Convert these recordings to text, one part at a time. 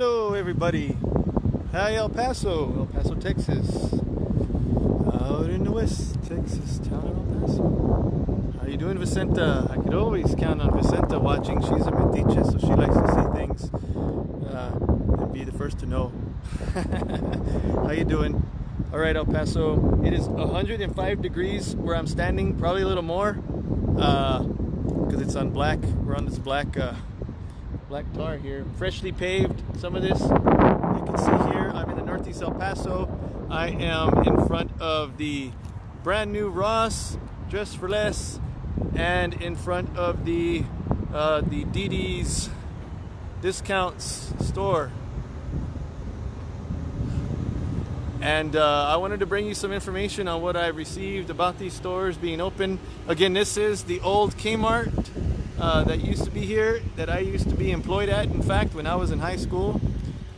Hello everybody. Hi El Paso, Texas. Out in the West Texas town of El Paso. How you doing, Vicenta? I could always count on Vicenta watching. She's a metiche, so she likes to see things and be the first to know. How you doing? All right, El Paso. It is 105 degrees where I'm standing, probably a little more, because it's on black. We're on this black tar here, freshly paved. Some of this you can see here. I'm in the Northeast El Paso. I am in front of the brand new Ross Dress for Less, and in front of the DD's Discounts store. And I wanted to bring you some information on what I've received about these stores being open. Again, this is the old Kmart that used to be here, that I used to be employed at. In fact, when I was in high school,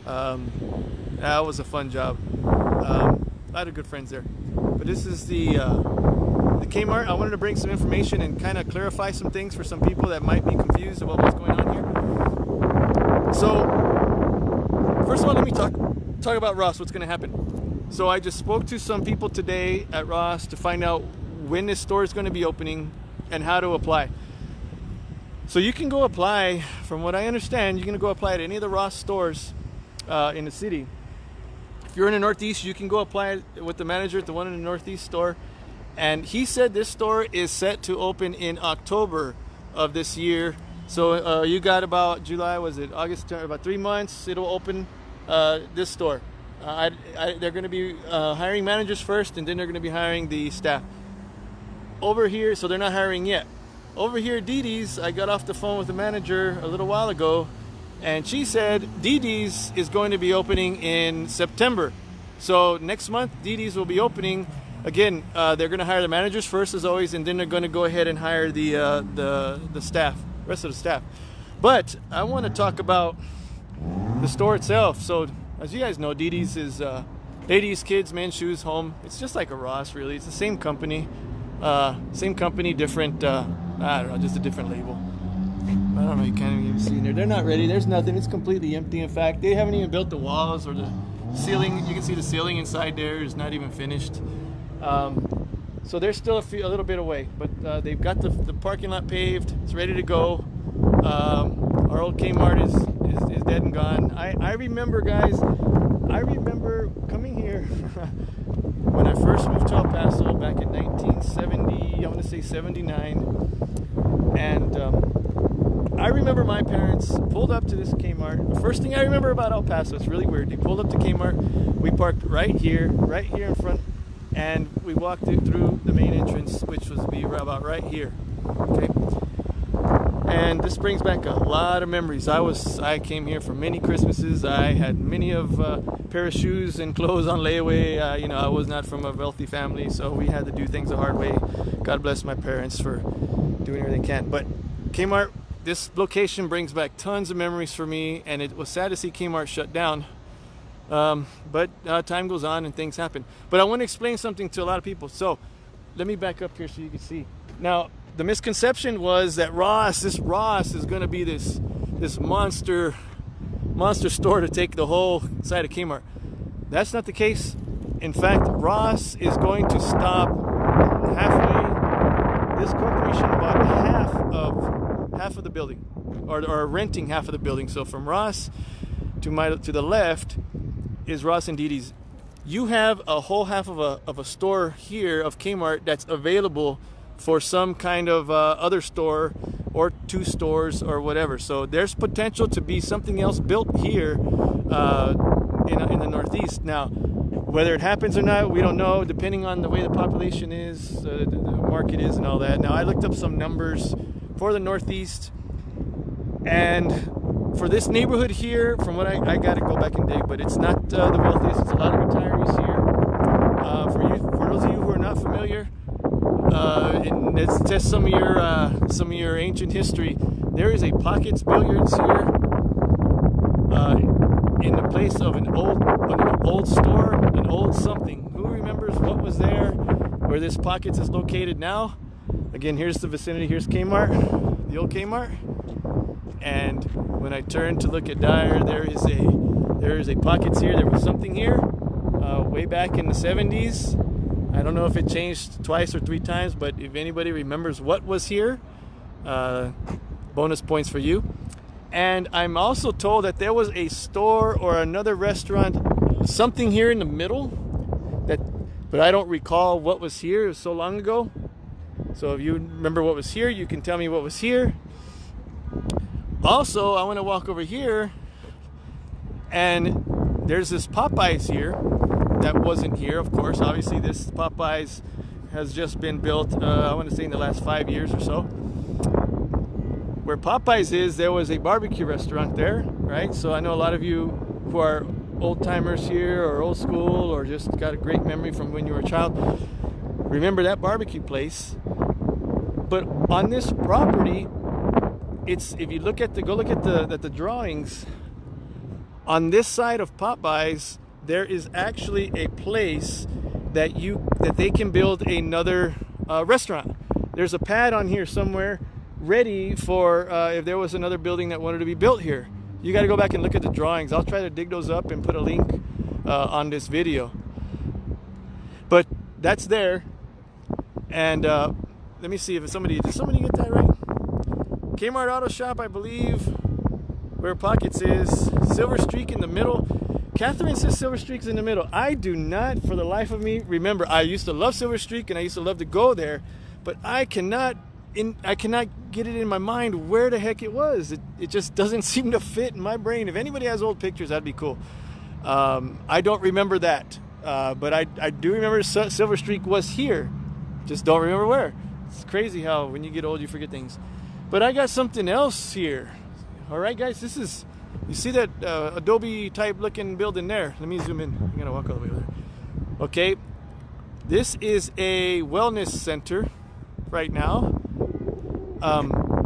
that was a fun job. A lot of good friends there. But this is the Kmart. I wanted to bring some information and kind of clarify some things for some people that might be confused about what's going on here. So, first of all, let me talk about Ross, what's going to happen. So I just spoke to some people today at Ross to find out when this store is going to be opening and how to apply. So you can go apply, from what I understand, you can go apply at any of the Ross stores in the city. If you're in the Northeast, you can go apply with the manager at the one in the Northeast store. And he said this store is set to open in October of this year. So you got about July, was it August, about 3 months, it'll open this store. They're going to be hiring managers first, and then they're going to be hiring the staff. Over here, so they're not hiring yet. Over here, DD's, I got off the phone with the manager a little while ago, and she said DD's is going to be opening in September. So next month, DD's will be opening. Again, they're going to hire the managers first, as always, and then they're going to go ahead and hire the staff, rest of the staff. But I want to talk about the store itself. So as you guys know, DD's is ladies, kids, men's shoes, home. It's just like a Ross, really. It's the same company, different. I don't know, just a different label. I don't know, you can't even see in there. They're not ready. There's nothing. It's completely empty. In fact, they haven't even built the walls or the ceiling. You can see the ceiling inside there is not even finished. So they're still a little bit away, but they've got the parking lot paved. It's ready to go. Our old Kmart is dead and gone. I remember, guys, coming here when I first moved to El Paso back in 1970, I want to say 79. And I remember my parents pulled up to this Kmart. The first thing I remember about El Paso, it's really weird. They pulled up to Kmart. We parked right here in front, and we walked through the main entrance, which was be about right here. Okay. And this brings back a lot of memories. I came here for many Christmases. I had many of pair of shoes and clothes on layaway. I was not from a wealthy family, so we had to do things the hard way. God bless my parents for doing everything they can. But Kmart, this location brings back tons of memories for me, and it was sad to see Kmart shut down. But time goes on and things happen. But I want to explain something to a lot of people. So let me back up here so you can see. Now, the misconception was that this Ross is going to be this monster store to take the whole side of Kmart. That's not the case. In fact, Ross is going to stop halfway. This corporation bought half of the building, or renting half of the building. So from Ross to the left is Ross and DD's. You have a whole half of a store here of Kmart that's available for some kind of other store or two stores or whatever. So there's potential to be something else built here in the Northeast. Now, whether it happens or not, we don't know, depending on the way the population is, the market is, and all that. Now, I looked up some numbers for the Northeast, and for this neighborhood here, from what I got to go back and dig, but it's not the wealthiest. It's a lot of retirees here. For those of you who are not familiar, and let's test some of your ancient history. There is a Pockets Billiards here, in the place of an old store, an old something. Who remembers what was there, where this Pockets is located now? Again, here's the vicinity. Here's Kmart, the old Kmart, and When I turn to look at Dyer, there is a pockets here. There was something here way back in the 70s. I don't know if it changed twice or three times, but if anybody remembers what was here, bonus points for you. And I'm also told that there was a store or another restaurant, something here in the middle, but I don't recall what was here. It was so long ago. So if you remember what was here, you can tell me what was here. Also, I want to walk over here, and there's this Popeyes here that wasn't here, of course. Obviously, this Popeyes has just been built, I want to say in the last 5 years or so. Where Popeyes is, there was a barbecue restaurant there, right? So I know a lot of you who are old timers here or old school or just got a great memory from when you were a child remember that barbecue place. But on this property, it's, if you look at the drawings, on this side of Popeyes, there is actually a place that they can build another restaurant. There's a pad on here somewhere ready for if there was another building that wanted to be built here. You got to go back and look at the drawings. I'll try to dig those up and put a link on this video. But that's there. And let me see if did somebody get that right? Kmart Auto Shop, I believe, where Pockets is. Silver Streak in the middle. Catherine says Silver Streak's in the middle. I do not, for the life of me, remember. I used to love Silver Streak and I used to love to go there, but I cannot get it in my mind where the heck it was. It just doesn't seem to fit in my brain. If anybody has old pictures, that'd be cool. I don't remember that, but I do remember Silver Streak was here. Just don't remember where. It's crazy how when you get old you forget things. But I got something else here. All right, guys, this is, you see that Adobe type looking building there? Let me zoom in. I'm gonna walk all the way over there. Okay, this is a wellness center right now.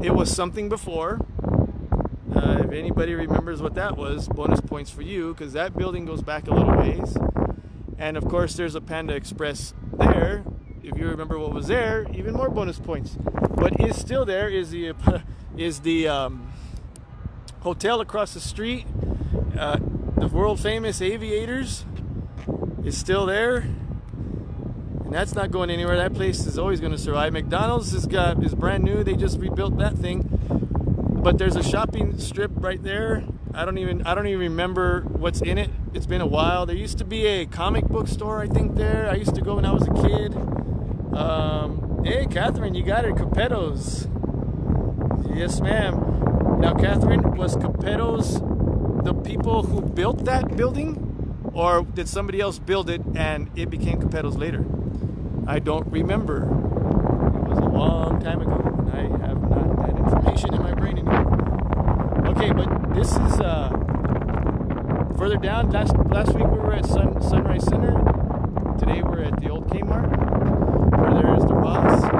It was something before. If anybody remembers what that was, bonus points for you, because that building goes back a little ways. And of course, there's a Panda Express there. If you remember what was there, even more bonus points. What is still there is the hotel across the street. The world famous Aviators is still there, and that's not going anywhere. That place is always going to survive. McDonald's is brand new. They just rebuilt that thing. But there's a shopping strip right there. I don't even remember what's in it. It's been a while. There used to be a comic book store, I think, there. I used to go when I was a kid. Hey, Catherine, you got it. Capetto's. Yes, ma'am. Now, Catherine, was Capetto's the people who built that building? Or did somebody else build it and it became Capetto's later? I don't remember. It was a long time ago, and I have not that information in my brain anymore. Okay, but this is further down. Last week we were at Sunrise Center. Today we're at the old Kmart, where there is the Ross. Like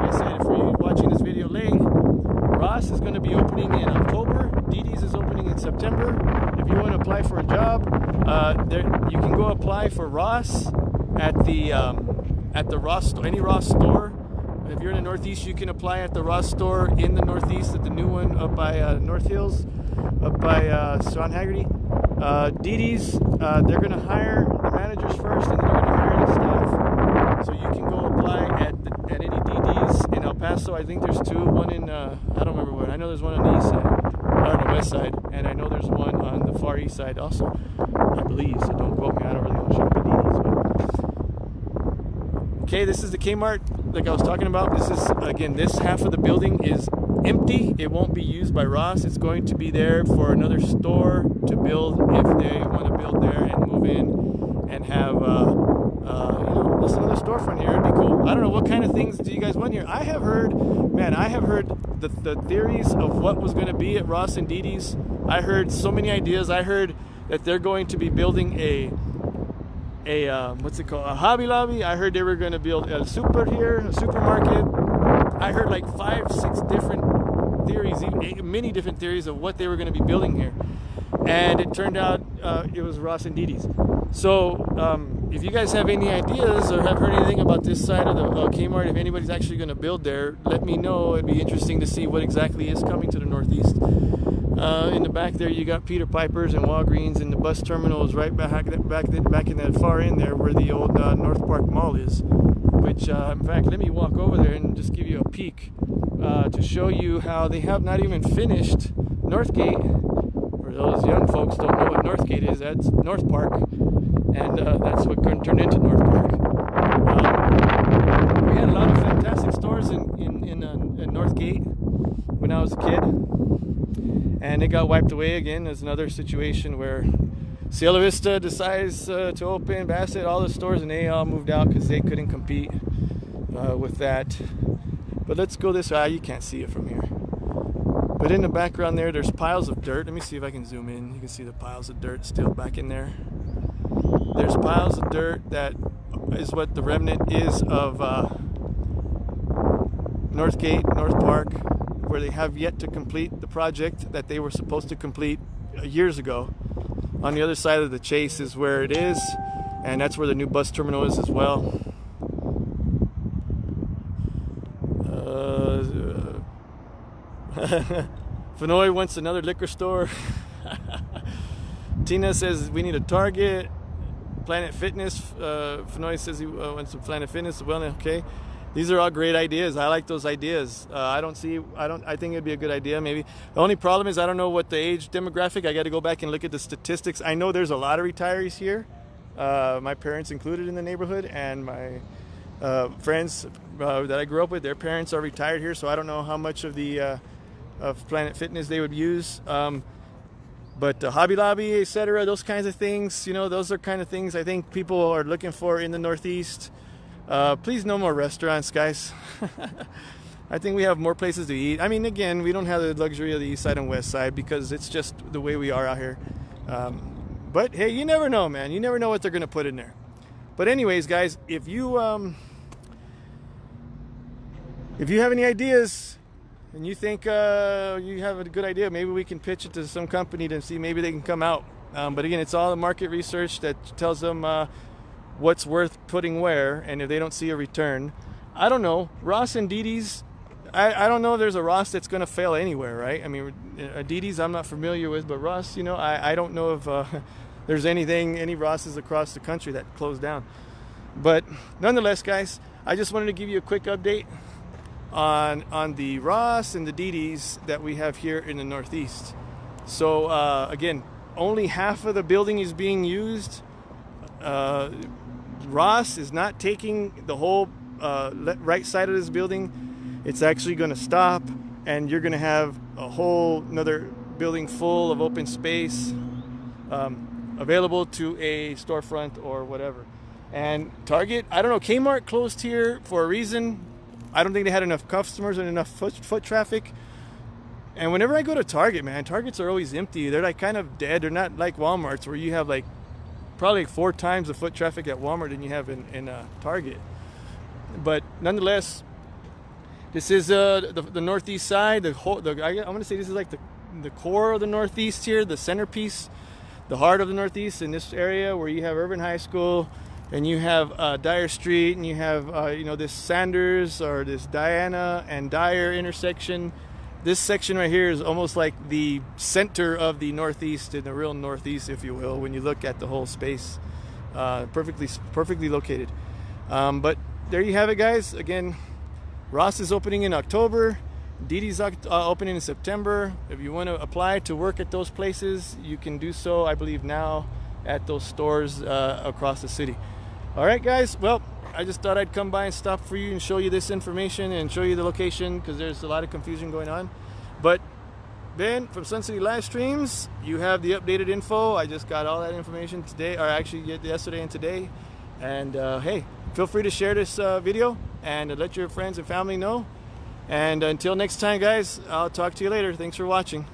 I said, for you watching this video late, Ross is going to be opening in October. Didi's is opening in September. If you want to apply for a job, you can go apply for Ross at the Ross store, any Ross store. If you're in the Northeast, you can apply at the Ross store in the Northeast, at the new one up by North Hills, up by Sean Haggerty. Didi's, they're going to hire the managers first, and then they're going to hire the staff. So you can go apply at any Didi's in El Paso. I think there's two. One in, I don't remember where. I know there's one on the east side, or on the west side, and I know there's one on the far east side also, I believe. So don't quote me. I don't really know shop at Didi's. But... Okay, this is the Kmart, like I was talking about. This is, again, this half of the building is empty. It won't be used by Ross. It's going to be there for another store to build if they want to build there and move in and have just another storefront here. It'd be cool. I don't know, what kind of things do you guys want here? I have heard the theories of what was going to be at Ross and Didi's. I heard so many ideas. I heard that they're going to be building a what's it called? A Hobby Lobby. I heard they were going to build a supermarket. I heard like 5-6 different theories, many different theories of what they were going to be building here. And it turned out it was Ross and Didi's. So if you guys have any ideas or have heard anything about this side of the Kmart, if anybody's actually going to build there, let me know. It'd be interesting to see what exactly is coming to the northeast. In the back there, you got Peter Piper's and Walgreens, and the bus terminal is right back in that far end there where the old North Park Mall is. Which, in fact, let me walk over there and just give you a peek to show you how they have not even finished Northgate. For those young folks don't know what Northgate is, that's North Park, and that's what turned into North Park. We had a lot of fantastic stores in Northgate when I was a kid, and it got wiped away again. There's another situation where Cielo Vista decides to open, Bassett, all the stores, and they all moved out because they couldn't compete with that. But let's go this way. You can't see it from here. But in the background there's piles of dirt. Let me see if I can zoom in. You can see the piles of dirt still back in there. There's piles of dirt that is what the remnant is of Northgate, North Park, where they have yet to complete the project that they were supposed to complete years ago. On the other side of the Chase is where it is, and that's where the new bus terminal is as well. Fenoy wants another liquor store. Tina says we need a Target. Planet Fitness. Fenoy says he wants some Planet Fitness. Well, okay. These are all great ideas. I like those ideas. I think it'd be a good idea. Maybe the only problem is I don't know what the age demographic. I got to go back and look at the statistics. I know there's a lot of retirees here. My parents included in the neighborhood, and my friends that I grew up with, their parents are retired here. So I don't know how much of the of Planet Fitness they would use. But Hobby Lobby, etc., those kinds of things, those are kind of things I think people are looking for in the Northeast. Please, no more restaurants, guys. I think we have more places to eat. I mean, again, we don't have the luxury of the East Side and West Side because it's just the way we are out here. But hey, you never know, man. You never know what they're going to put in there. But anyways, guys, if you have any ideas and you think you have a good idea, maybe we can pitch it to some company to see maybe they can come out. But again, it's all the market research that tells them what's worth putting where, and if they don't see a return. I don't know. Ross and Didi's, I don't know if there's a Ross that's going to fail anywhere, right? I mean, Didi's I'm not familiar with, but Ross, I don't know if there's any Rosses across the country that closed down. But nonetheless, guys, I just wanted to give you a quick update on the Ross and the Didi's that we have here in the Northeast. So again, only half of the building is being used. Ross is not taking the whole right side of this building. It's actually going to stop, and you're going to have a whole another building full of open space available to a storefront or whatever. And Target, I don't know, Kmart closed here for a reason. I don't think they had enough customers and enough foot traffic. And whenever I go to Target, man, Targets are always empty. They're like kind of dead. They're not like Walmart's where you have like probably 4 times the foot traffic at Walmart than you have in Target. But nonetheless, this is the northeast side. I'm going to say this is like the core of the Northeast here, the centerpiece, the heart of the Northeast in this area where you have Urban High School, and you have Dyer Street, and you have this Sanders or this Diana and Dyer intersection. This section right here is almost like the center of the Northeast, in the real Northeast, if you will, when you look at the whole space. Perfectly located. But there you have it, guys. Again, Ross is opening in October. Didi's opening in September. If you want to apply to work at those places, you can do so, I believe, now at those stores across the city. All right, guys. Well, I just thought I'd come by and stop for you and show you this information and show you the location because there's a lot of confusion going on. But Ben from Sun City Live Streams, you have the updated info. I just got all that information today, or actually yesterday and today. And hey, feel free to share this video and let your friends and family know. And until next time, guys, I'll talk to you later. Thanks for watching.